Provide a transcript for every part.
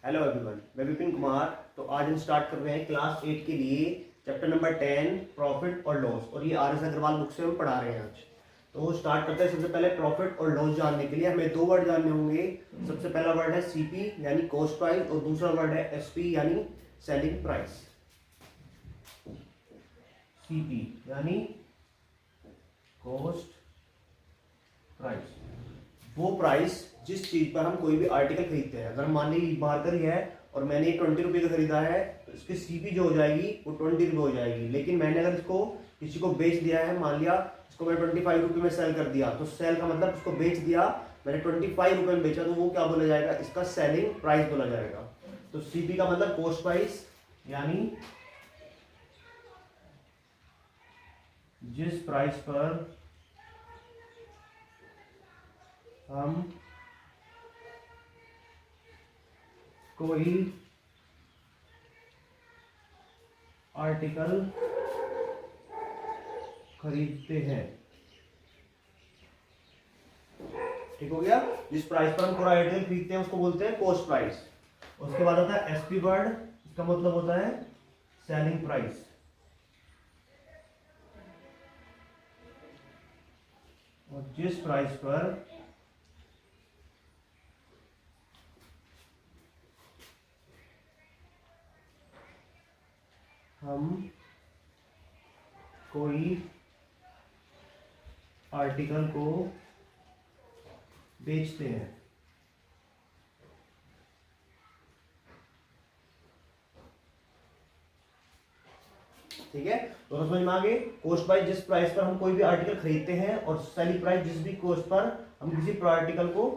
Hello everyone, मैं विपिन कुमार। तो आज हम स्टार्ट कर रहे हैं क्लास 8 के लिए चैप्टर नंबर 10 प्रॉफिट और लॉस, और ये आर एस अग्रवाल बुक से हम पढ़ा रहे हैं आज। तो स्टार्ट करते हैं। सबसे पहले प्रॉफिट और लॉस जानने के लिए हमें दो वर्ड जानने होंगे। सबसे पहला वर्ड है सीपी यानी कॉस्ट प्राइस, और दूसरा वर्ड है एसपी यानी सेलिंग प्राइस। सीपी यानी कॉस्ट प्राइस, वो प्राइस जिस चीज पर हम कोई भी आर्टिकल खरीदते हैं। अगर मान ली मार्कर ही है और मैंने 20 रुपये का खरीदा है, तो इसकी सीपी जो हो जाएगी वो 20 रुपये हो जाएगी। लेकिन मैंने अगर इसको किसी को बेच दिया है, मान लिया इसको मैं 25 रुपये में सेल कर दिया, तो सेल का मतलब उसको बेच दिया, मैंने 25 रुपये में बेचा, तो वो क्या बोला जाएगा? इसका सेलिंग प्राइस बोला जाएगा। तो सीपी का मतलब कॉस्ट प्राइस, यानी जिस प्राइस पर हम कोई आर्टिकल खरीदते हैं। ठीक हो गया? जिस प्राइस पर हम कोई आर्टिकल खरीदते हैं उसको बोलते हैं कॉस्ट प्राइस। उसके बाद आता है एसपी वर्ड, इसका मतलब होता है सेलिंग प्राइस। और जिस प्राइस पर हम कोई आर्टिकल को बेचते हैं। ठीक है, तो समझ में आ गए। कॉस्ट प्राइस जिस प्राइस पर हम कोई भी आर्टिकल खरीदते हैं, और सेलिंग प्राइस जिस भी कॉस्ट पर हम किसी आर्टिकल को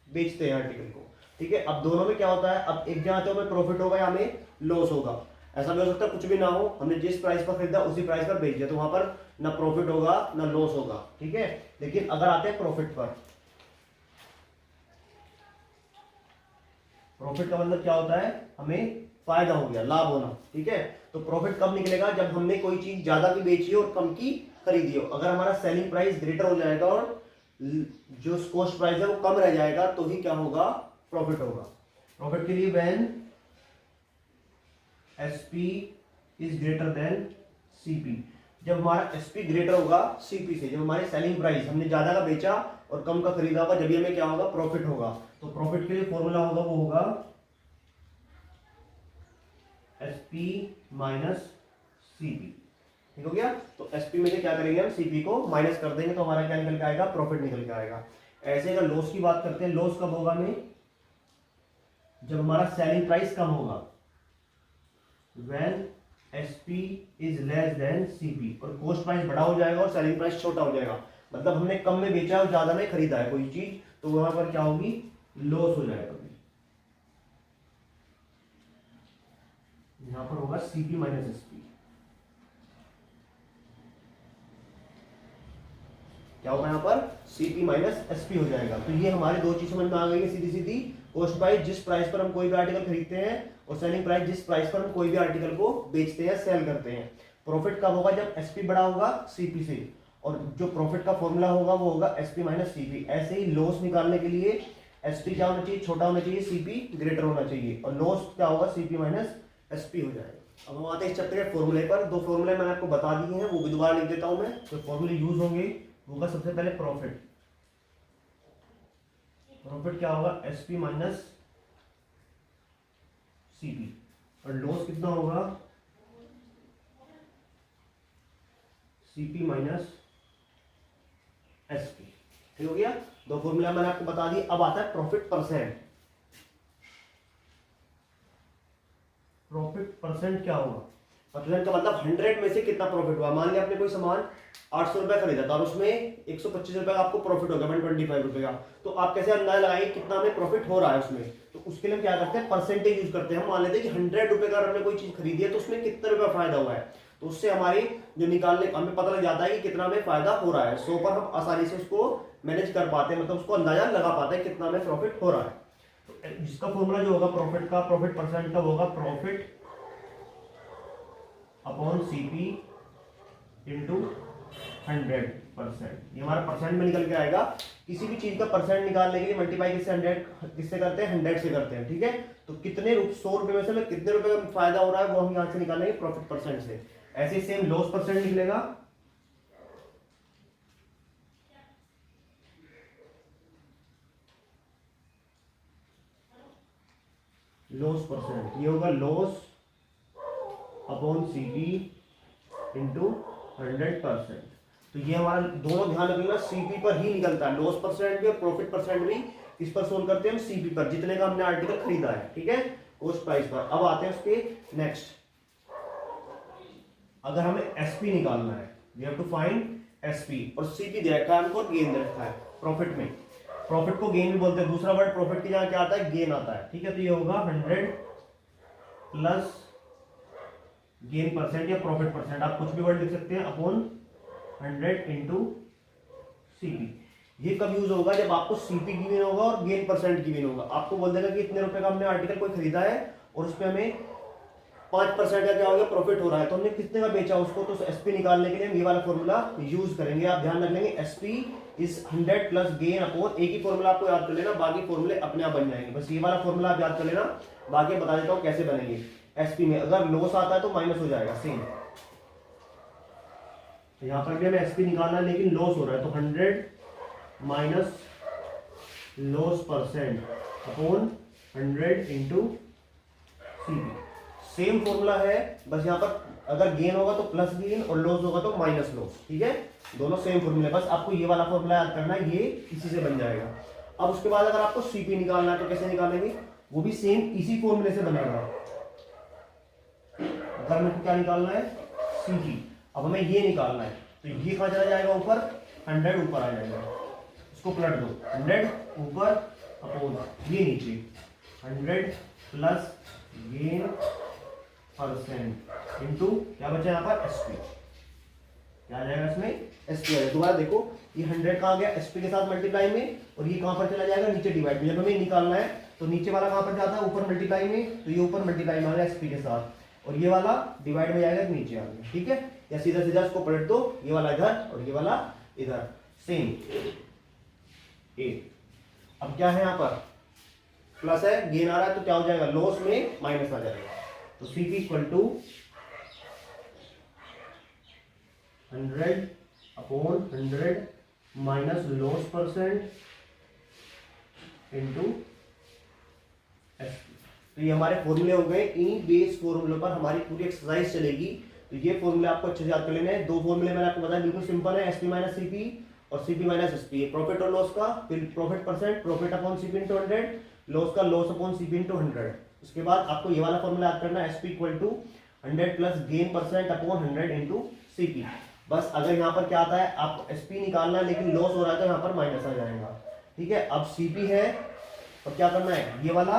बेचते हैं आर्टिकल को। ठीक है, अब दोनों में क्या होता है? अब एक जगह तो हमें प्रॉफिट होगा या हमें लॉस होगा। ऐसा भी हो सकता है कुछ भी ना हो, हमने जिस प्राइस पर खरीदा उसी प्राइस पर बेच दिया, तो वहां पर ना प्रॉफिट होगा ना लॉस होगा। ठीक है, लेकिन अगर आते हैं प्रॉफिट पर, प्रॉफिट का मतलब क्या होता है? हमें फायदा हो गया, लाभ होना। ठीक है, तो प्रॉफिट कब निकलेगा? जब हमने कोई चीज ज्यादा की बेची हो और कम की खरीदी हो। अगर हमारा सेलिंग प्राइस ग्रेटर हो जाएगा और जो कॉस्ट प्राइस है वो कम रह जाएगा, तो ही क्या होगा? प्रॉफिट होगा। प्रॉफिट के लिए when SP is greater than CP, जब हमारा एसपी ग्रेटर होगा सीपी से, जब हमारी सेलिंग प्राइस हमने ज्यादा का बेचा और कम का खरीदा होगा, जब हमें क्या होगा? प्रॉफिट होगा। तो प्रॉफिट के लिए फॉर्मूला होगा, वो होगा एसपी माइनस सीपी। ठीक हो गया? तो एसपी में से क्या करेंगे? हम सीपी को माइनस कर देंगे, तो हमारा क्या निकल के आएगा? प्रॉफिट निकल के आएगा। ऐसे अगर लॉस की बात करते हैं, लॉस कब होगा हमें? जब हमारा सेलिंग प्राइस कम होगा, when SP is less than CP, और कॉस्ट प्राइस बड़ा हो जाएगा और सेलिंग प्राइस छोटा हो जाएगा। मतलब हमने कम में बेचा और ज्यादा में खरीदा है कोई चीज, तो वहां पर क्या होगी? लॉस हो जाएगा। यहां पर होगा CP माइनस SP। क्या होगा? यहां पर CP माइनस SP हो जाएगा। तो ये हमारी दो चीज समझ में आ गई है सीधी सीधी। कॉस्ट प्राइस जिस प्राइस पर हम कोई भी आर्टिकल खरीदते हैं, और सेलिंग प्राइस जिस प्राइस पर हम कोई भी आर्टिकल को बेचते हैं, सेल करते हैं। प्रॉफिट कब होगा? जब एसपी बड़ा होगा सीपी से, और जो प्रॉफिट का फॉर्मूला होगा वो होगा एसपी माइनस सीपी। ऐसे ही लॉस निकालने के लिए एसपी क्या होना चाहिए? छोटा होना चाहिए, सीपी ग्रेटर होना चाहिए, और लॉस क्या होगा? सीपी माइनस एसपी हो जाएगा। अब हम आते हैं इस चैप्टर के फॉर्मूले पर। दो फॉर्मूले मैंने आपको बता दिए हैं, वो भी दोबारा लिख देता हूं मैं। तो फॉर्मूले यूज होंगे, होगा सबसे पहले प्रॉफिट। प्रॉफिट क्या होगा? SP minus CP. और लॉस कितना होगा? CP minus SP. ठीक हो गया? दो फॉर्मूला मैंने आपको बता दी। अब आता है प्रॉफिट परसेंट। प्रॉफिट परसेंट क्या होगा? परसेंट का मतलब 100 में से कितना प्रॉफिट हुआ। मान लिया आपने कोई सामान 800 रुपए खरीदा था और उसमें 125 रुपए का आपको प्रॉफिट हो गया, 125 रुपए का। तो आप कैसे अंदाजा लगाएंगे कितना हमें प्रॉफिट हो रहा है उसमें? तो उसके लिए हम क्या करते हैं? परसेंटेज यूज करते हैं। हम मान लेते हैं कि 100 रुपए का हमने कोई चीज खरीदी है, तो उसमें कितना रुपया फायदा हुआ है। तो उससे हमारी जो निकालने हमें पता लग जाता है कि कितना हमें फायदा हो रहा है। 100 पर हम आसानी से उसको मैनेज कर पाते हैं, मतलब उसको अंदाजा लगा पाते हैं कितना हमें प्रॉफिट हो रहा है। तो जिसका फॉर्मूला जो होगा प्रॉफिट का, प्रॉफिट परसेंट का होगा प्रॉफिट अपॉन सीपी इंटू 100%। ये हमारा परसेंट में निकल के आएगा किसी भी चीज का परसेंट निकालने के लिए मल्टीप्लाई किससे करते हैं, 100 से करते हैं, ठीक है। तो कितने 100 रुपए में से हमें कितने रुपए का फायदा हो रहा है वो हम यहाँ से निकालेंगे प्रॉफिट परसेंट से। ऐसे ही सेम लॉस परसेंट निकलेगा, लॉस परसेंट, ये होगा लॉस अपॉन सीपी इंटू 100%। तो ये हमारा दोनों ध्यान रखना सीपी पर ही निकलता है, लॉस परसेंट भी और प्रॉफिट परसेंट भी किस पर सोल्व करते हैं हम, सीपी पर, जितने का हमने आर्टिकल खरीदा है, ठीक है, कॉस्ट प्राइस पर। अब आते हैं उसके नेक्स्ट, अगर हमें एसपी निकालना है, we have to find SP, और सीपी दे रखा है हमको, गेन दे रखा है प्रॉफिट में, प्रॉफिट को गेन भी बोलते हैं, दूसरा वर्ड प्रॉफिट के जहां क्या आता है, गेन आता है, ठीक है। तो ये होगा 100 प्लस गेन परसेंट या प्रॉफिट परसेंट, आप कुछ भी वर्ड लिख सकते हैं, अपॉन 100 इंटू सीपी। ये कब यूज होगा, जब आपको सीपी गिवन होगा और गेन परसेंट गिवन होगा। आपको बोल देगा कि इतने रुपए का हमने आर्टिकल कोई खरीदा है और उसमें हमें 5% का क्या हो गया, प्रॉफिट हो रहा है, तो हमने कितने का बेचा उसको, तो एसपी निकालने के लिए हम ये वाला फॉर्मूला यूज करेंगे। आप ध्यान रख लेंगे, SP is 100 plus gain upon, एक ही फॉर्मूला आपको याद कर लेना, बाकी फॉर्मूले अपने आप बन जाएंगे, बस ये वाला फॉर्मूला आप याद कर लेना, बाकी बता देता हूँ कैसे बनेंगे। एसपी में अगर लॉस आता है तो माइनस हो जाएगा सेम, तो यहां पर भी हमें एसपी निकालना है लेकिन लॉस हो रहा है, तो 100 minus loss percent upon 100 into CP. Same formula है, बस यहाँ पर अगर गेन होगा तो प्लस गेन और लॉस होगा तो माइनस लॉस, ठीक है, दोनों सेम फॉर्मूले, बस आपको ये वाला फॉर्मूला याद करना है, ये इसी से बन जाएगा। अब उसके बाद अगर आपको सीपी निकालना है तो कैसे निकालेंगे, वो भी सेम इसी फॉर्मूले से बनेगा। अगर हमें क्या निकालना है, सीपी, अब हमें ये निकालना है, तो ये कहां चला जाएगा, ऊपर 100 ऊपर आ जाएगा, उसको पलट दो, 100 ऊपर अपॉन ये नीचे, 100 प्लस गेन परसेंट इंटू क्या बचा यहाँ पर, एसपी, क्या आ जाएगा इसमें, एसपी आ जाएगा। दोबारा देखो, ये 100 कहाँ गया, एसपी के साथ मल्टीप्लाई में, और ये कहां पर चला जाएगा, नीचे डिवाइड में। जब हमें निकालना है तो नीचे वाला कहां पर जाता है, ऊपर मल्टीप्लाई में, तो ये ऊपर मल्टीप्लाई में आ गया एसपी के साथ, और ये वाला डिवाइड में जाएगा नीचे आ गया, ठीक है। या सीधा सीधा इसको पलट दो, ये वाला इधर और ये वाला इधर, सेम ए। अब क्या है यहाँ पर, प्लस है, गेन आ रहा है, तो क्या हो जाएगा, लॉस में माइनस आ जाएगा, तो CP equal to 100 upon 100 minus loss percent into SP. तो ये हमारे फॉर्मूले हो गए, इन बेस फॉर्मूले पर हमारी पूरी एक्सरसाइज चलेगी। तो ये फॉर्मूले आपको अच्छे से याद कर लेने हैं। दो फॉर्मूले मैंने आपको बताया, बिल्कुल सिंपल है, एसपी माइनस सीपी और सीपी माइनस एसपी, प्रॉफिट और लॉस का, फिर profit percent, profit upon CP into 100, loss का लॉस अपॉन सीपी इंटू 100। उसके बाद आपको ये वाला फॉर्मूला याद करना है, SP equal to 100 plus gain percent upon 100 into CP. बस अगर यहाँ पर क्या आता है, आप एसपी निकालना है लेकिन लॉस हो रहा है तो यहाँ पर माइनस आ जाएगा, ठीक है। अब सीपी है और क्या करना है, ये वाला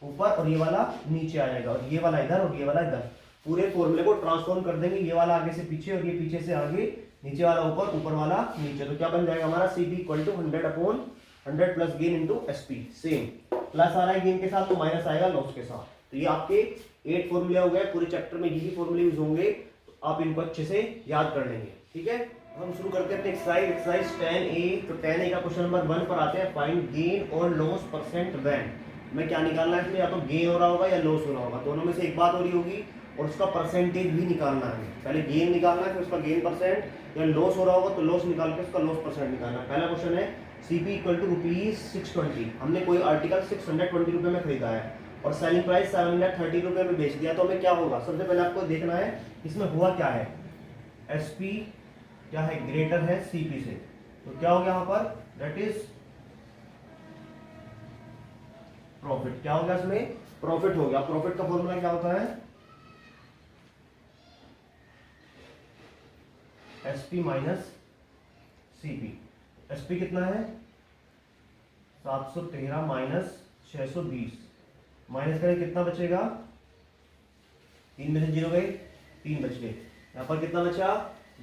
ऊपर और ये वाला नीचे आ जाएगा, और ये वाला इधर और ये वाला इधर, पूरे फॉर्मूले को ट्रांसफॉर्म कर देंगे, ये वाला आगे से पीछे और ये पीछे से आगे, नीचे वाला ऊपर, ऊपर वाला नीचे। तो क्या बन जाएगा हमारा, CP equal to 100 upon 100 plus gain into SP, same, plus आ रहा है गेन के साथ तो माइनस आएगा लॉस के साथ। तो ये आपके 8 फॉर्मूले हो गए, पूरे चैप्टर में यही फॉर्मूले यूज होंगे, तो आप इनको अच्छे से याद कर लेंगे, ठीक है। हम शुरू करते हैं अपने एक्सरसाइज 10A। तो 10A का क्वेश्चन नंबर 1 पर आते हैं, फाइंड गेन और लॉस परसेंट व्हेन। मैं क्या निकालना है इसमें, या तो गेन हो रहा होगा या लॉस हो रहा होगा, दोनों में से एक बात हो रही होगी, और उसका परसेंटेज भी निकालना है। पहले गेन निकालना है, फिर उसका गेन परसेंट, या लॉस हो रहा होगा तो लॉस निकाल के उसका लॉस परसेंट निकालना है। पहला क्वेश्चन है, सीपी इक्वल टू ₹620। हमने कोई आर्टिकल 620 रुपये में खरीदा है और सेलिंग प्राइस 730 रुपये में बेच दिया, तो हमें क्या होगा, सबसे पहले आपको देखना है इसमें हुआ क्या है, एसपी क्या है, ग्रेटर है सीपी से, तो क्या हो गया यहाँ पर, दैट इज प्रॉफिट। क्या हो गया इसमें, प्रॉफिट हो गया। प्रॉफिट का फॉर्मूला क्या होता है, एसपी माइनस सीपी। एसपी कितना है, 713 माइनस 620, माइनस करें कितना बचेगा, 3 में से 0 गए, 3 बच गए। यहाँ पर कितना बचा,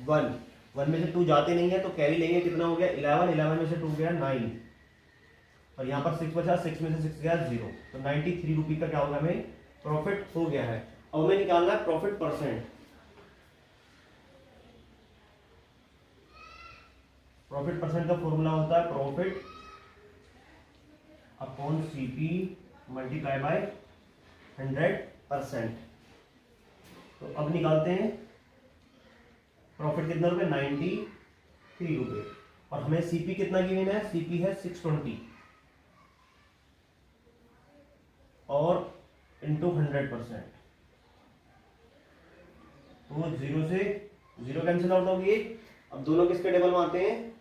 1 में से 2 जाते नहीं है तो कैरी लेंगे, कितना हो गया 11 में से 2 गया 9, और यहाँ पर 6 बचा, 6 में से 6 गया 0, तो 93 रुपये का क्या होगा, हमें प्रॉफिट हो गया है। अब हमें निकालना है प्रॉफिट परसेंट। प्रॉफिट परसेंट का फॉर्मूला होता है profit upon CP multiply by 100%। तो अब निकालते हैं प्रॉफिट कितना रुपए, 93 रुपए, और हमें सीपी कितना गिवन है, सीपी है 620 और इंटू 100%। तो 0 से 0 कैंसिल आउट होगी। अब दोनों किसके टेबल में आते हैं,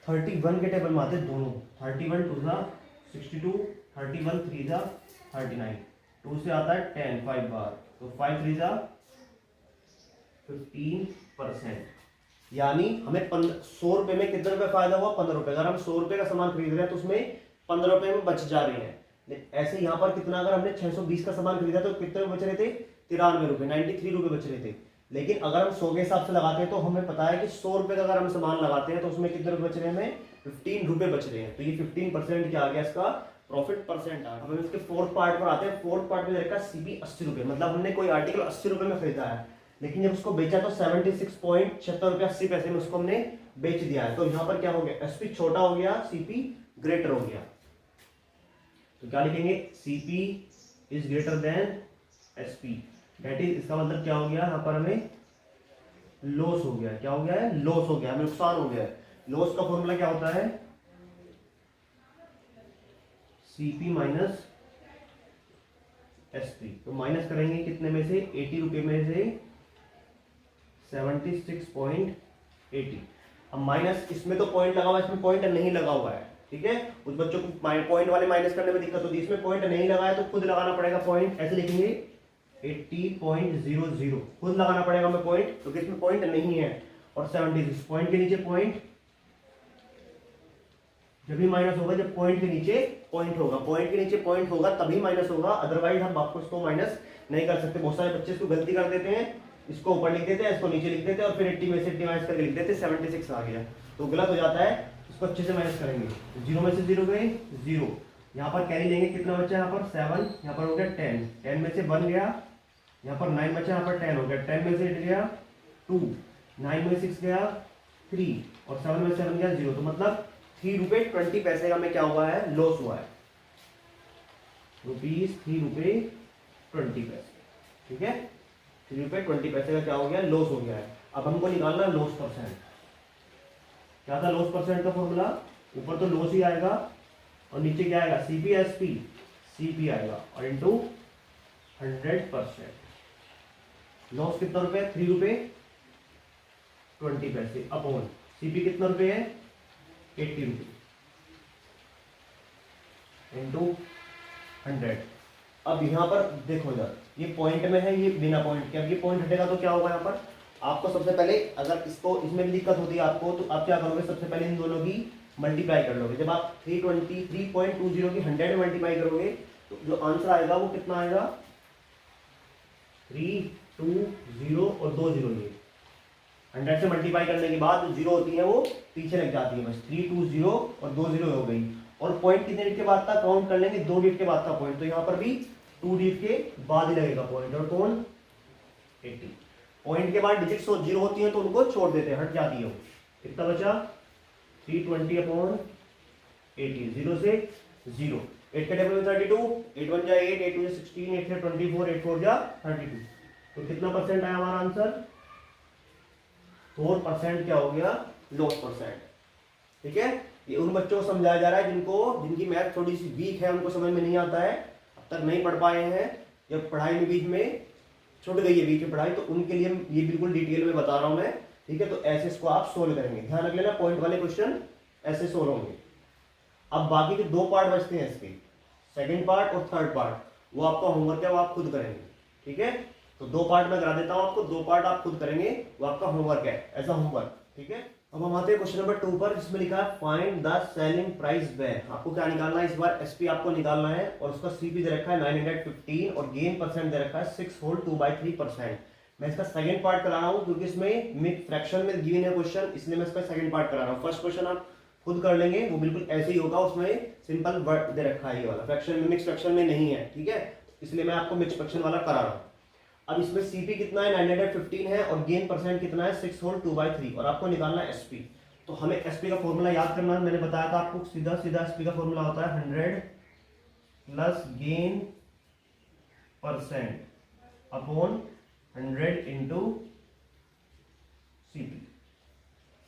31 के टेबल में आते हैं दोनों। 31 2 जा 62, 31 3 जा 39, 2 से आता है 10 5 बार, तो 5 3 जा 15%। यानी हमें 100 रुपए में कितने रुपए फायदा हुआ, 15 रुपए। अगर हम 100 रुपए का सामान खरीद रहे हैं तो उसमें 15 रुपए में बच जा रहे हैं। ऐसे यहाँ पर कितना, अगर हमने 620 का सामान खरीदा तो कितने बच रहे थे, 93 रुपए, 93 रुपए बच रहे थे। लेकिन अगर हम 100 के हिसाब से लगाते हैं तो हमें पता है कि 100 रुपए का अगर हम सामान लगाते हैं तो उसमें कितने रुपए बच रहे हैं, हमें 15 रुपए बच रहे हैं। तो ये 15% क्या आ गया, इसका प्रॉफिट परसेंट आ गया। अब हम इसके फोर्थ पार्ट पर आते हैं। फोर्थ पार्ट में देखा सीपी 80 रुपए, मतलब हमने कोई आर्टिकल 80 रुपए में खरीदा है, लेकिन जब उसको बेचा तो 76.76 रुपए 80 पैसे में उसको हमने बेच दिया है। तो यहाँ पर क्या हो गया, एसपी छोटा हो गया, सीपी ग्रेटर हो गया। तो क्या लिखेंगे, CP is greater than SP, that is, इसका मतलब क्या हो गया, यहाँ पर हमें लॉस हो गया। क्या हो गया है, लॉस हो गया, हमें नुकसान हो गया है। लॉस का फॉर्मूला क्या होता है, सीपी माइनस एसपी। तो माइनस करेंगे कितने में से, 80 रुपए में से 76.80। अब माइनस, इसमें तो पॉइंट लगा हुआ है, इसमें पॉइंट नहीं लगा हुआ है, ठीक है। उस बच्चों को पॉइंट वाले माइनस करने में दिक्कत होती है, इसमें पॉइंट नहीं लगा है तो खुद लगाना पड़ेगा पॉइंट। ऐसे लिखेंगे 80.00, खुद लगाना पड़ेगा हमें पॉइंट, क्योंकि इसमें पॉइंट नहीं है। और 76 पॉइंट के नीचे पॉइंट, जब भी माइनस होगा जब पॉइंट के नीचे पॉइंट होगा, पॉइंट के नीचे पॉइंट होगा तभी माइनस होगा, अदरवाइज हम आपको इसको माइनस नहीं कर सकते। बहुत सारे बच्चे इसको गलती कर देते हैं, इसको ऊपर लिख देते हैं, इसको नीचे लिख देते हैं और फिर 80 में से 80 माइनस करके लिख देते हैं 76 आ गया, तो गलत हो जाता है। इसको अच्छे से माइनस करेंगे, 0 में से 0 गए 0, यहाँ पर कैरी लेंगे, कितना बचा यहाँ पर 7, यहाँ पर हो गया 10, 10 में से 1 गया, यहाँ पर 9 बचा, यहाँ पर 10 हो गया, 10 में से 8 गया 2, 9 में 6 गया 3 और 7 में 7 गया 0। तो मतलब 3 रुपए 20 पैसे का हमें क्या हुआ है, लॉस हुआ है, रुपीज 3 रुपए 20 पैसे, ठीक है। 3 रुपए 20 पैसे का क्या हो गया, लॉस हो गया है। अब हमको निकालना है लॉस परसेंट। क्या था लॉस परसेंट का फॉर्मूला, ऊपर तो लॉस ही आएगा और नीचे क्या आएगा, सीपी एसपी, सीपी आएगा और इंटू 100%। लॉस कितना रुपए, 3 रुपए 20 पैसे अपॉन सीपी कितना रुपए है, 80 रुपए इंटू 100। अब यहाँ पर देखो जरा, ये पॉइंट में है, ये बिना पॉइंट के। अब ये पॉइंट हटेगा तो क्या होगा, यहाँ पर आपको सबसे पहले, अगर इसको इसमें भी दिक्कत होती है आपको, तो आप क्या करोगे, सबसे पहले इन दोनों की मल्टीप्लाई कर लोगे। जब आप 3.20 की 100 में मल्टीप्लाई करोगे तो जो आंसर आएगा वो कितना आएगा, 320 और 20, ये 100 से मल्टीप्लाई करने के बाद जो 0 होती है वो पीछे लग जाती है, बस 320 और 20 हो गई। और पॉइंट कितने डिजिट के बाद था, काउंट कर लेंगे, 2 डिजिट के बाद था पॉइंट, तो यहाँ पर भी 2 डिजिट के बाद ही लगेगा पॉइंट। और कौन, 80। पॉइंट के बाद डिजिट 0 होती है तो उनको छोड़ देते हैं, हट जाती है वो। कितना बचा, 320 अपॉन 80, 0 से 0, 8 के टेबल में 32, 8 1 जा 8, 8 2 जा 16, 8 3 24, 8 4 जा 32। तो कितना परसेंट आया हमारा आंसर, 4% क्या हो गया, लॉस परसेंट, ठीक है। ये उन बच्चों को समझाया जा रहा है जिनकी मैथ थोड़ी सी वीक है, उनको समझ में नहीं आता है, अब तक नहीं पढ़ पाए हैं, जब पढ़ाई में बीच में छूट गई है, बीच में पढ़ाई, तो उनके लिए ये बिल्कुल डिटेल में बता रहा हूं मैं, ठीक है। तो ऐसे इसको आप सोल्व करेंगे, ध्यान रख लेना, पॉइंट वाले क्वेश्चन ऐसे सोल्व होंगे। अब बाकी के 2 पार्ट बचते हैं इसके, सेकेंड पार्ट और थर्ड पार्ट, वो आपका होमवर्क है, वो आप खुद करेंगे, ठीक है। तो 2 पार्ट में करा देता हूं आपको, 2 पार्ट आप खुद करेंगे, वो आपका होमवर्क है, ऐसा होमवर्क, ठीक है। अब हम आते हैं क्वेश्चन नंबर 2 पर, जिसमें लिखा है find the selling price where. आपको क्या निकालना है, इस बार एसपी आपको निकालना है, और उसका सीपी दे रखा है 915 और गेन परसेंट दे रखा है 6 होल 2/3%। मैं इसका सेकंड पार्ट करा रहा हूं, क्योंकि इसमें मिड फ्रैक्शन में गिवन है क्वेश्चन, इसलिए मैं इसका सेकंड पार्ट करा रहा हूं। फर्स्ट क्वेश्चन आप खुद कर लेंगे, वो बिल्कुल ऐसे ही होगा, उसमें सिंपल वर्ड दे रखा है ये वाला, फ्रैक्शन में, मिक्स फ्रैक्शन में नहीं है, ठीक है, इसलिए मैं आपको मिक्स फ्रैक्शन वाला करा रहा हूँ। अब इसमें सीपी कितना है 915 है और गेन परसेंट कितना है 6 होल 2/3 और आपको निकालना है एसपी। तो हमें एसपी का फॉर्मूला याद करना है, मैंने बताया था आपको सीधा सीधा एसपी का फॉर्मूला होता है 100 plus gain percent upon 100 into CP.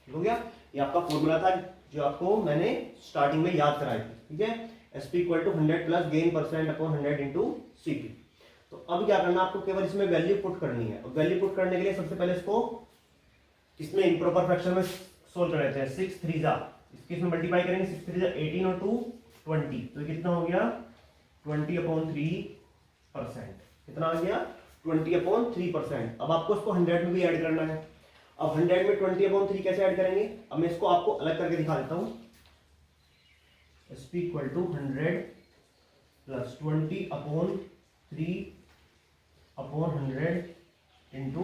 ठीक हो गया, ये आपका फॉर्मूला था जो आपको मैंने स्टार्टिंग में याद कराई थी। ठीक है, SP equal to 100 plus gain percent upon 100 into CP. तो अब क्या करना, आपको केवल इसमें वैल्यू पुट करनी है और वैल्यू पुट करने के लिए सबसे पहले इसको इसमें इम्प्रॉपर फ्रैक्शन में सोल्व कर लेते हैं। 6 3 जा, इसके इसमें मल्टीप्लाई करेंगे, 6 3 जा 18 और 2 20, तो कितना हो गया 20/3%। कितना आ गया 20/3%। अब आपको इसको 100 में भी ऐड करना है। अब 100 में 20/3 कैसे ऐड करेंगे, अब मैं इसको आपको अलग करके दिखा देता हूं। SP equal to 100 plus 20/3/100 into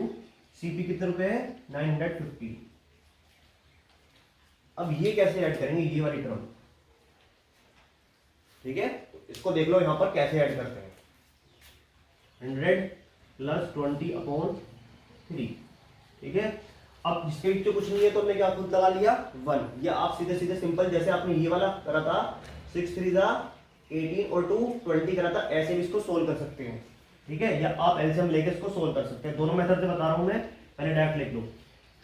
CP कितने रुपए है 950। अब ये कैसे ऐड करेंगे, ये वाली टर्म। ठीक है, तो इसको देख लो यहां पर कैसे ऐड करते हैं। 100 प्लस 20/3। ठीक है, अब जिसके बीच कुछ नहीं है तो हमने क्या खुद लगा लिया 1, या आप सीधे सीधे सिंपल जैसे आपने ये वाला करा था 6 3 जा 18 और 2 20 करा था, ऐसे भी इसको सोल्व कर सकते हैं। ठीक है, या आप एलसीएम लेके इसको सोल्व कर सकते हैं। दोनों मेथड से बता रहा हूं मैं, पहले डायरेक्ट लिख लो।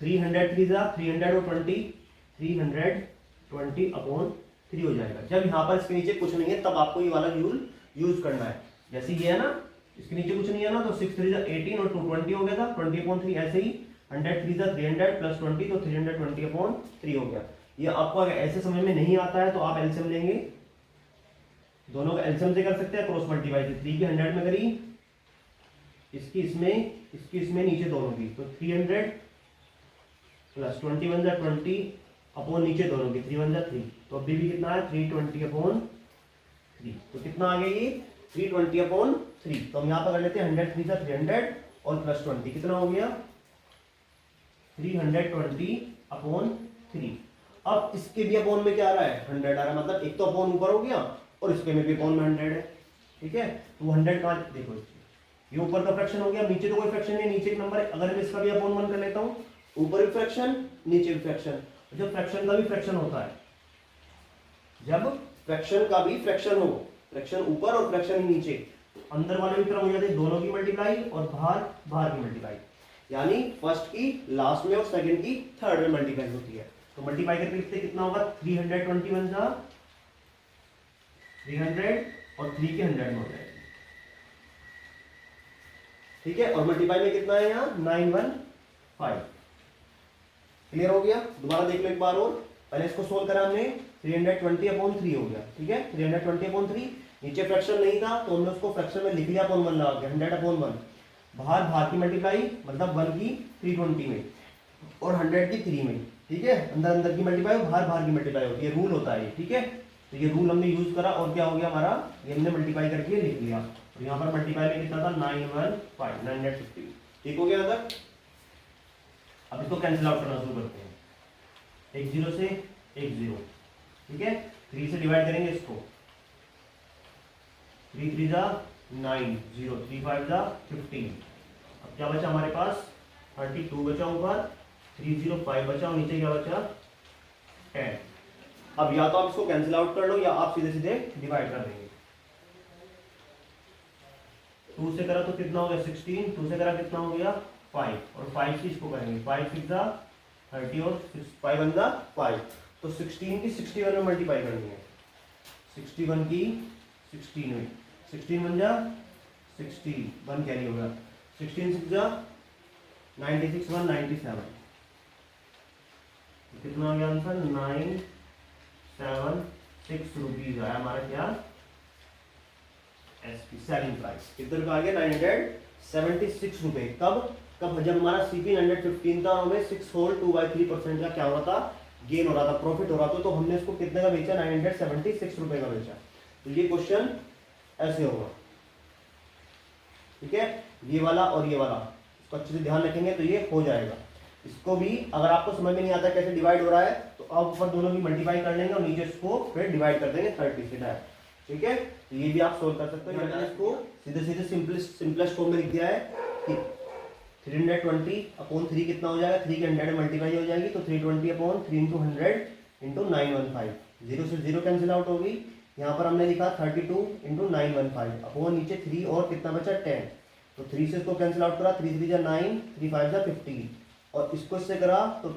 300 3 जा 300 और 20 320/3 हो जाएगा। जब यहाँ पर इसके नीचे कुछ नहीं है तब आपको ये वाला रूल यूज करना है। जैसे ये है ना, इसके नीचे कुछ नहीं है ना, तो 6 3 जा 18 और 2 20 हो गया था 20/3। ऐसे ही 100 3 जा 300 प्लस 20 तो 320/3 हो गया। ये आपको अगर ऐसे समय में नहीं आता है तो आप एलसीएम लेंगे, दोनों का एलसीएम से कर सकते हैं, क्रॉस मल्टीप्लाई। 3 की 100 में करी, इसकी इसमें नीचे दोनों की, तो 300 प्लस 21 जा 20 अपॉन नीचे दोनों की 3 1 जा 3, तो अभी भी कितना है 320/3। तो कितना आ गया ये 320/3। तो हम यहाँ पर कर लेते हैं 100 3 जा 300 और प्लस 20 कितना हो गया 320/3। अब इसके भी अपॉन में क्या आ रहा है 100 आ रहा है, मतलब एक तो अपॉन ऊपर हो गया और इसके में भी अपॉन में 100 है। ठीक है, तो 100 कहाँ, देखो ये ऊपर का फ्रैक्शन हो गया, नीचे तो कोई फ्रैक्शन नहीं, नीचे एक नंबर है। अगर मैं इसका भी अपॉन 1 कर लेता हूँ, ऊपर भी फ्रैक्शन नीचे भी फ्रैक्शन। जब फ्रैक्शन का भी फ्रैक्शन होता है, जब फ्रैक्शन का भी फ्रैक्शन हो, फ्रैक्शन ऊपर और फ्रैक्शन नीचे, अंदर वाले भी टर्म हो जाते हैं दोनों की मल्टीप्लाई और बाहर की मल्टीप्लाई, यानी फर्स्ट की लास्ट में और सेकंड की थर्ड में मल्टीप्लाई होती है। तो मल्टीप्लाई करके लिखते कितना होगा 321 जा 300 और 3 के 100 में हो जाएगा। ठीक है, और मल्टीप्लाई में कितना है यहाँ 915। क्लियर हो गया, दोबारा देख लो एक बार और। पहले इसको सोल्व करा हमने 320/3 हो गया। ठीक है, 320/3, नीचे फ्रैक्शन नहीं था तो हमने उसको फ्रैक्शन में लिख लिया अपॉन 1 लगा के 100/1। बाहर की मल्टीप्लाई मतलब 1 की 320 में और 100 की 3 में। ठीक है, अंदर की मल्टीप्लाई और बाहर की मल्टीप्लाई होती है, रूल होता है। ठीक है, तो ये रूल हमने यूज करा और क्या हो गया हमारा, ये हमने मल्टीप्लाई करके लिख लिया। और यहाँ पर मल्टीप्लाई में कितना था 950। ठीक हो गया यहाँ तक। अब इसको कैंसिल आउट करना शुरू करते हैं, 1 0 से 1 0। ठीक है, 3 से डिवाइड करेंगे इसको, 3 3 जा 9 0 3 5 जा 15। अब क्या बचा हमारे पास 32 बचा, ऊपर 305 बचा और नीचे क्या बचा 10। अब या तो आप इसको कैंसिल आउट कर लो या आप सीधे सीधे डिवाइड कर देंगे। 2 से करा तो कितना हो गया 16, 2 से करा कितना हो गया 5 और 5 से इसको करेंगे 5 6 जा 30 और 5 1 जा 5। तो 16 की 61 में मल्टीप्लाई करनी है, 61 की 16 में, 16 1 जा 60 1 कैरी होगा, 16 6 जा 96 1 97। कितना आ गया आंसर 976 रुपीज आया हमारा क्या एसपी सेलिंग प्राइस। कितने रुपए आ गया 976 रुपए। कब जब हमारा सीपी 915 था, हमें 6 होल 2/3% का क्या हो रहा था गेन हो रहा था, प्रॉफिट हो रहा था। तो हमने इसको कितने का बेचा 976 रुपए का बेचा। तो ये क्वेश्चन ऐसे होगा। ठीक है, ये वाला और ये वाला इसको अच्छे से ध्यान रखेंगे तो ये हो जाएगा। इसको भी अगर आपको समझ में नहीं आता कैसे डिवाइड हो रहा है तो आप ऊपर दोनों की मल्टीप्लाई कर लेंगे और नीचे इसको फिर डिवाइड कर देंगे 30 से डायरेक्ट। ठीक है, तो ये भी आप सोल्व कर सकते हो। मैंने इसको सीधे सीधे सिंपलेस्ट फॉर्म में लिख दिया है 320 अपॉन 3 कितना हो जाएगा, 3 के 100 मल्टीप्लाई हो जाएगी, तो 320 अपॉन 3 इंटू 100 इंटू 915, 0 से 0 कैंसिल आउट होगी। यहाँ पर हमने लिखा 32 इंटू 915 अपॉन नीचे 3 और कितना बचा 10, तो 3 से इसको कैंसिल आउट करा, 3 3 जा 9, 3 5 जा 15, और इसको इससे करा तो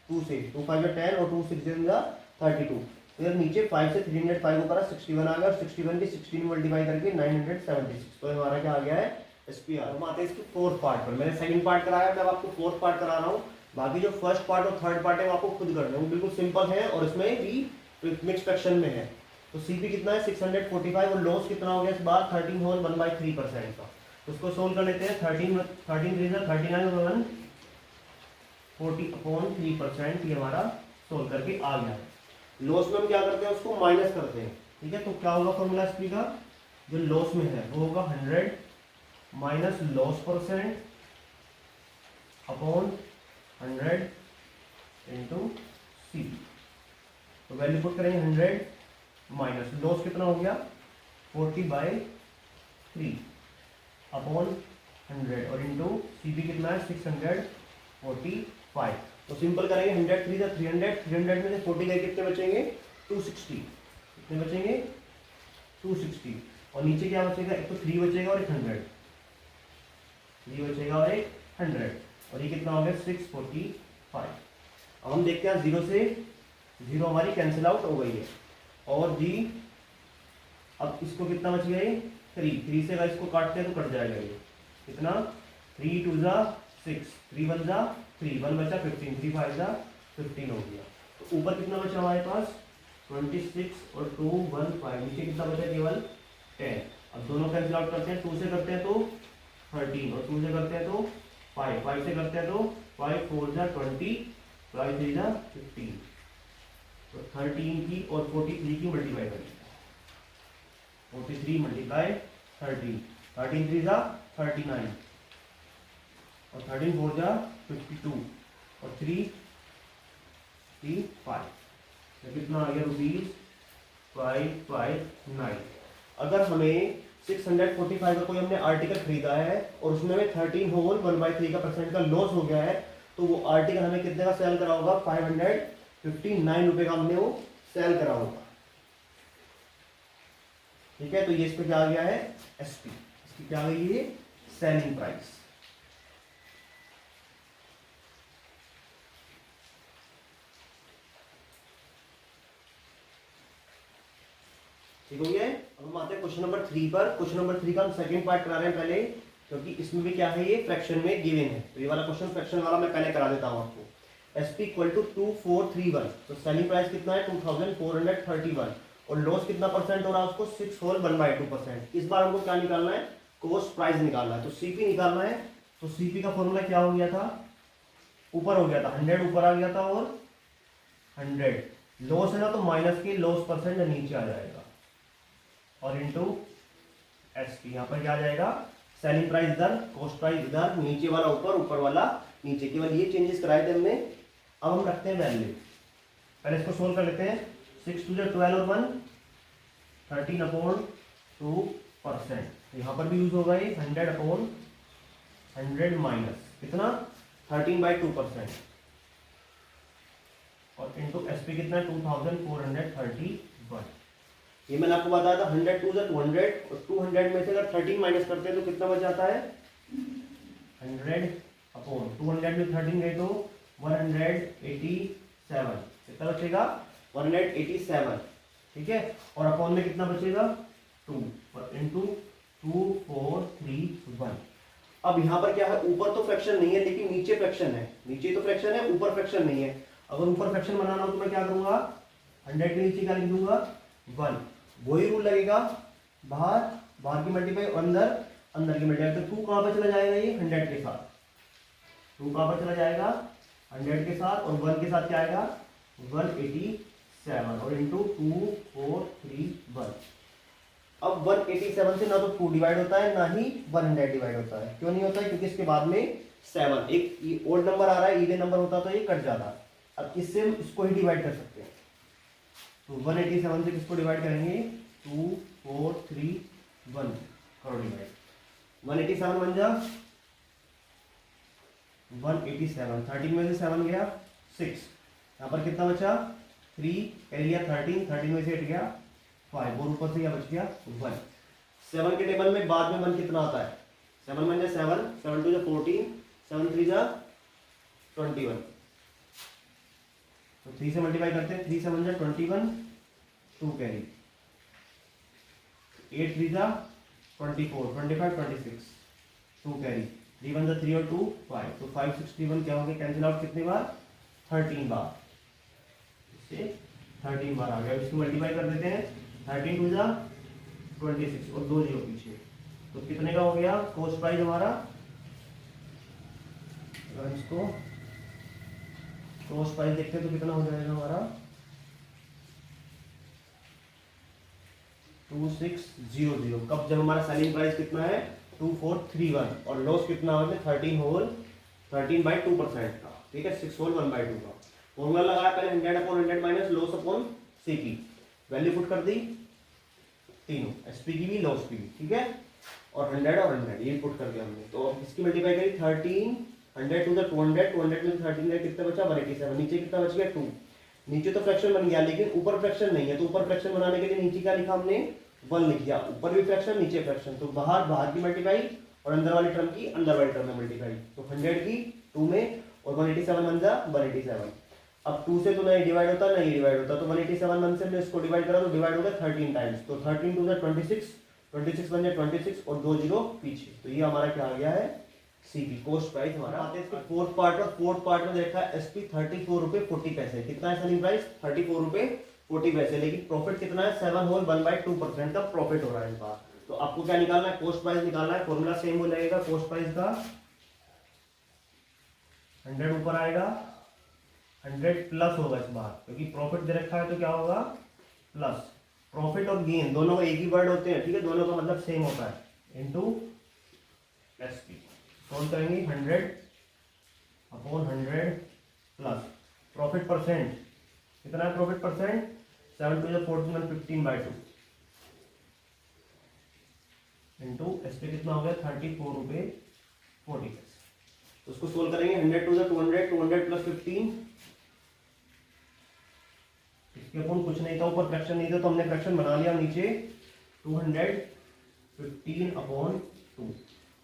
2 से 2 5 जा 10 और 2 6 जा 32, फिर नीचे 5 से 305 को करा 61 आ गया, और 61 की 16 मल्टीप्लाई करके 976, तो हमारा क्या आ गया है SPR। हम आते हैं इसके फोर्थ पार्ट पर। मैंने सेकंड पार्ट कराया, मैं अब आपको फोर्थ पार्ट करा रहा हूँ। बाकी जो फर्स्ट पार्ट और थर्ड पार्ट है वो आपको खुद करना है, वो बिल्कुल सिंपल है और इसमें भी मिक्स फ्रैक्शन में है। तो CP कितना है 645 और लॉस कितना हो गया इस बार 13 होल 1/3% का। तो उसको सोल्व कर लेते हैं। 13 3 39 और 1 40/3% ये हमारा सोल्व करके आ गया है। लॉस में हम क्या करते हैं उसको माइनस करते हैं, ठीक है। तो क्या होगा फॉर्मूला SP का, जो लॉस में है वो होगा 100 minus loss percent upon 100 into C. तो वैल्यू पुट करेंगे 100 माइनस लॉस कितना हो गया 40/3 अपॉन 100 और इंटू CP कितना है 645। तो सिंपल करेंगे 100 3 जा 300 में से 40 गए कितने बचेंगे 260, कितने बचेंगे 260, और नीचे क्या बचेगा, एक तो 3 बचेगा और एक 100, 3 बचेगा और एक 100, और ये कितना हो गया 645। अब हम देखते हैं 0 से 0 हमारी कैंसिल आउट हो गई है, और जी अब इसको कितना बच गया ये 3 से अगर इसको काटते हैं तो कट जाएगा ये कितना 3 2 जा 6, 3 1 जा 3, 1 बचा 15, 3 5 जा 15 हो गया। तो ऊपर कितना बचा हमारे पास 26 और 2 1 5, नीचे कितना बचा केवल 10। अब दोनों कैंसिल आउट करते हैं, 2 से करते हैं तो 13 और 2 से करते हैं तो 5, 5 से करते हैं तो 5 4 जा 20, 5 3 जा 15, तो 13 की और 43 की मल्टीप्लाई करेंगे, 43 मल्टीप्लाई 13, 13 3 जा 39 और 13 4 जा 52 और 3 3 5, तो कितना आ गया ₹559। अगर हमें 645 का कोई हमने आर्टिकल खरीदा है और उसमें हमें 13 होल 1/3% का लॉस हो गया है, तो वो आर्टिकल हमें कितने का सेल करा होगा 559 रुपए का हमने वो सेल करा होगा, ठीक है। तो ये इस पे क्या आ गया है SP, इसकी क्या आ गई है सेलिंग प्राइस। ठीक हो गया है। अब हम आते हैं क्वेश्चन नंबर 3 पर। क्वेश्चन नंबर 3 का हम सेकंड पार्ट करा रहे हैं पहले, क्योंकि इसमें भी क्या है ये फ्रैक्शन में गिवन है, तो ये वाला क्वेश्चन फ्रैक्शन वाला मैं पहले करा देता हूं आपको। SP = 2431, तो सेलिंग प्राइस कितना है 2431 और लॉस कितना परसेंट हो रहा है उसको 6 होल 1/2%। इस बार हमको क्या निकालना है कॉस्ट प्राइस निकालना है, तो CP निकालना है। तो CP का फॉर्मूला क्या हो गया था, ऊपर हो गया था 100 ऊपर आ गया था और 100 लॉस है ना, तो माइनस के लॉस परसेंट नीचे आ जाएगा और इंटू SP। यहाँ पर क्या आ जाएगा सेलिंग प्राइस इधर, कॉस्ट प्राइस इधर, नीचे वाला ऊपर, ऊपर वाला नीचे, केवल ये चेंजेस कराए थे हमने। अब हम रखते हैं वैल्यू, पहले इसको सोल्व कर लेते हैं। 6 2 12 और 1 13/2%, यहाँ पर भी यूज होगा ये 100/100 माइनस कितना 13/2% और इंटू SP कितना 2431। ये मैंने आपको बताया था 100 2 200 और 200 में से अगर 13 माइनस करते हैं तो कितना बच जाता है 100/200 में 13 गए तो 187, कितना बचेगा 187, ठीक है। और अपॉन में कितना बचेगा 2 इंटू 2431। अब यहाँ पर क्या है ऊपर तो फ्रैक्शन नहीं है लेकिन नीचे फ्रैक्शन है, नीचे तो फ्रैक्शन है ऊपर फ्रैक्शन नहीं है। अगर ऊपर फ्रैक्शन बनाना हो तो मैं क्या करूंगा 100 के नीचे क्या लिख दूंगा 1, वही रूल लगेगा, बाहर की मल्टीप्लाई अंदर की मल्टीप्लाई। तो 2 कहाँ पर चला जाएगा ये 100 के साथ, 2 कहाँ पर चला जाएगा 100 के साथ, और 1 के साथ क्या आएगा 187 और इंटू 2431। अब 187 से ना तो 2 डिवाइड होता है ना ही 100 डिवाइड होता है। क्यों नहीं होता है, क्योंकि इसके बाद में 7 एक ओड नंबर आ रहा है, इवन नंबर होता तो ये कट जाता। अब इससे हम इसको ही डिवाइड कर सकते हैं, तो 187 से किसको डिवाइड करेंगे 2431 करो डिवाइड। 187 बन जा 187, 13 में से 7 गया 6, यहाँ पर कितना बचा 3, एरिया 13 में से 8 गया 5 और ऊपर से क्या बच गया 1। 7 के टेबल में बाद में 1 कितना आता है 7 में 7, 7 2 14, 7 3 21, तो 3 से मल्टीप्लाई करते हैं, 3 7 21, 2 कैरी, 8 3 24, 25 26, 2 कैरी, 3 1 3 और 2 5, तो 5 61 क्या हो गया कैंसिल आउट कितने बार 13 बार, इससे 13 बार आ गया। इसको मल्टीप्लाई कर देते हैं, 13 2 26 और 2 जीरो पीछे, तो कितने का हो गया कॉस्ट प्राइस हमारा, अगर इसको कॉस्ट प्राइस देखते हैं तो कितना हो जाएगा हमारा 2600। कब जब हमारा सेलिंग प्राइस कितना है 2431 और लॉस कितना होगा 13 होल 13/2% का, ठीक है 6 होल 1/2 का। फॉर्मूला लगाया पहले 100/100 minus loss upon CP, value put कर दी तीनों, एसपी की भी लॉस की भी, ठीक है, और 100 और 100 ये पुट कर दिया हमने। तो अब इसकी मल्टीप्लाई करी 13, 100 टू 200, 200 में 13 का कितना बचा 187, नीचे कितना बच गया 2, नीचे तो फ्रैक्शन बन गया लेकिन ऊपर फ्रैक्शन नहीं है, तो ऊपर फ्रैक्शन बनाने के लिए नीचे क्या लिखा हमने 1 लिख दिया, ऊपर भी फ्रैक्शन नीचे फ्रैक्शन, तो बाहर की मल्टीप्लाई और अंदर वाली टर्म की अंदर वाली टर्म में मल्टीप्लाई, तो 100 की 2 में और 187 बन जा 187। अब 2 से तो नहीं डिवाइड होता नहीं डिवाइड होता, तो 187 1 से इसको डिवाइड करा तो डिवाइड होगा 13 टाइम्स, तो 13 2 26, 26 बन जाए 26 और 2 जीरो पीछे, तो ये हमारा क्या आ गया है सीपी कॉस्ट प्राइस हमारा। आते हैं इसके फोर्थ पार्ट, और फोर्थ पार्ट में देखा है एसपी 34 रुपए 40 पैसे, कितना है सेलिंग प्राइस 34 रुपए 40 पैसे, लेकिन प्रॉफिट कितना है 7 होल 1/2% का प्रॉफिट हो रहा है इनका। तो आपको क्या निकालना है कॉस्ट प्राइस निकालना है, फॉर्मूला सेम हो जाएगा कॉस्ट प्राइस का, 100 ऊपर आएगा 100 प्लस होगा इस बार, क्योंकि प्रॉफिट दे रखा है तो क्या होगा प्लस, प्रॉफिट और गेन दोनों का एक ही वर्ड होते हैं, ठीक है, दोनों का मतलब सेम होता है, इनटू एसपी। सोल्व करेंगे 100/100 प्लस प्रॉफिट परसेंट, कितना है प्रॉफिट परसेंट 7 2 14 15/2 इनटू एसपी कितना हो गया 34 रुपए 40 पैसे। तो उसको सोल्व करेंगे 100 2 200, 200 प्लस 15, इसके अपन कुछ नहीं था, ऊपर फ्रैक्शन नहीं था तो हमने फ्रैक्शन बना लिया, नीचे 215/2,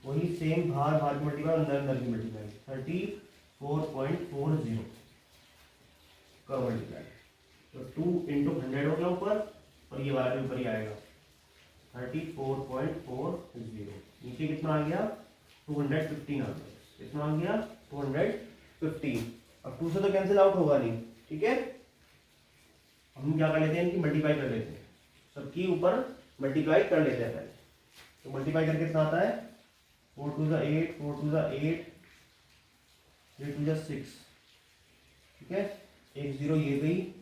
वही सेम बाहर की मल्टीप्लाई अंदर की मल्टीप्लाई 34.40 का मल्टीप्लाई, तो 2 × 100 हो गया ऊपर और ये वाला भी ऊपर ही आएगा 34.40, नीचे कितना आ गया 215 आ गया, कितना आ गया 215। अब 2 से तो कैंसिल आउट होगा नहीं, ठीक है, हम क्या कर लेते हैं इनकी मल्टीप्लाई कर लेते हैं, सबकी ऊपर मल्टीप्लाई कर लेते हैं पहले, तो मल्टीप्लाई करके कितना आता है 4 2 8, 4 2 8, 3 2 6, ठीक है, 1 0 ये गई,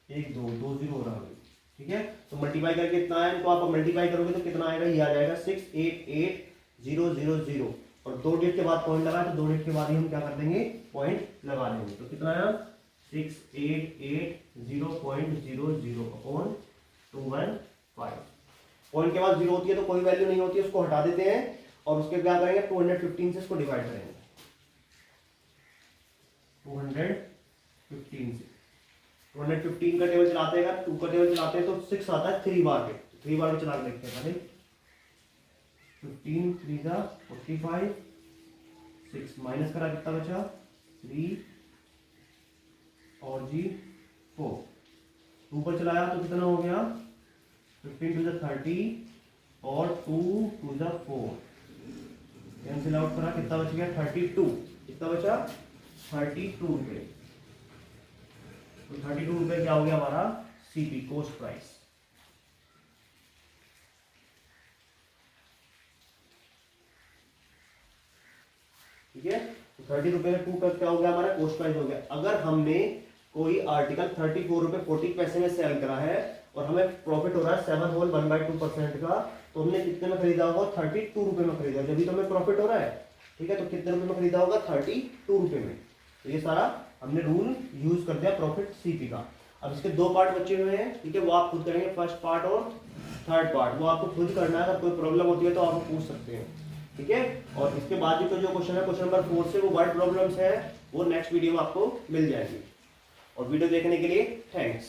1 2 2 0 रहा गई, ठीक है, तो मल्टीप्लाई करके कितना है, तो आप मल्टीप्लाई करोगे तो कितना आएगा, ये आ जाएगा 6 8 8 0 0 0, और 2 डिजिट के बाद पॉइंट लगा, तो 2 डिजिट के बाद ही हम क्या कर देंगे पॉइंट लगा देंगे, तो कितना आया 6 8 8 0.00 अपॉन 215। पॉइंट के बाद 0 होती है तो कोई वैल्यू नहीं होती है, उसको हटा देते हैं और उसके क्या करेंगे 215 से इसको डिवाइड करेंगे, 215 से 215 का टेबल चलाते हैं, 2 का टेबल चलाते हैं तो 6 आता है 3 बार पे, 3 बार में चला के देखते हैं पहले, 15 3 45, 6 माइनस करा कितना बचा 3 और जी 4, ऊपर चलाया तो कितना हो गया 15 2 30 और 2 2 4, कैंसिल आउट करा कितना बच गया 32, कितना बचा 32 रुपए, तो 32 रुपए क्या हो गया हमारा सीपी कॉस्ट प्राइस। ठीक है, तो 30 रुपए में 2 का क्या हो गया हमारा कॉस्ट प्राइस हो गया। अगर हमने कोई आर्टिकल 34 रुपए 40 पैसे में सेल करा है और हमें प्रॉफिट हो रहा है 7 होल 1/2% का, तो हमने कितने में खरीदा होगा 32 रुपए में खरीदा, जब भी तो हमें प्रॉफिट हो रहा है, ठीक है, तो कितने रुपए में खरीदा होगा 32 रुपए में। तो ये सारा हमने रूल यूज कर दिया प्रॉफिट सीपी का। अब इसके 2 पार्ट बचे हुए हैं, ठीक है, वो आप खुद करेंगे, फर्स्ट पार्ट और थर्ड पार्ट, वो आपको खुद करना है, अगर कोई प्रॉब्लम होती है तो आप पूछ सकते हैं। ठीक है। और इसके बाद जो क्वेश्चन है क्वेश्चन नंबर 4 से वो वर्ड प्रॉब्लम्स है, वो नेक्स्ट वीडियो में आपको मिल जाएगी। और वीडियो देखने के लिए थैंक्स।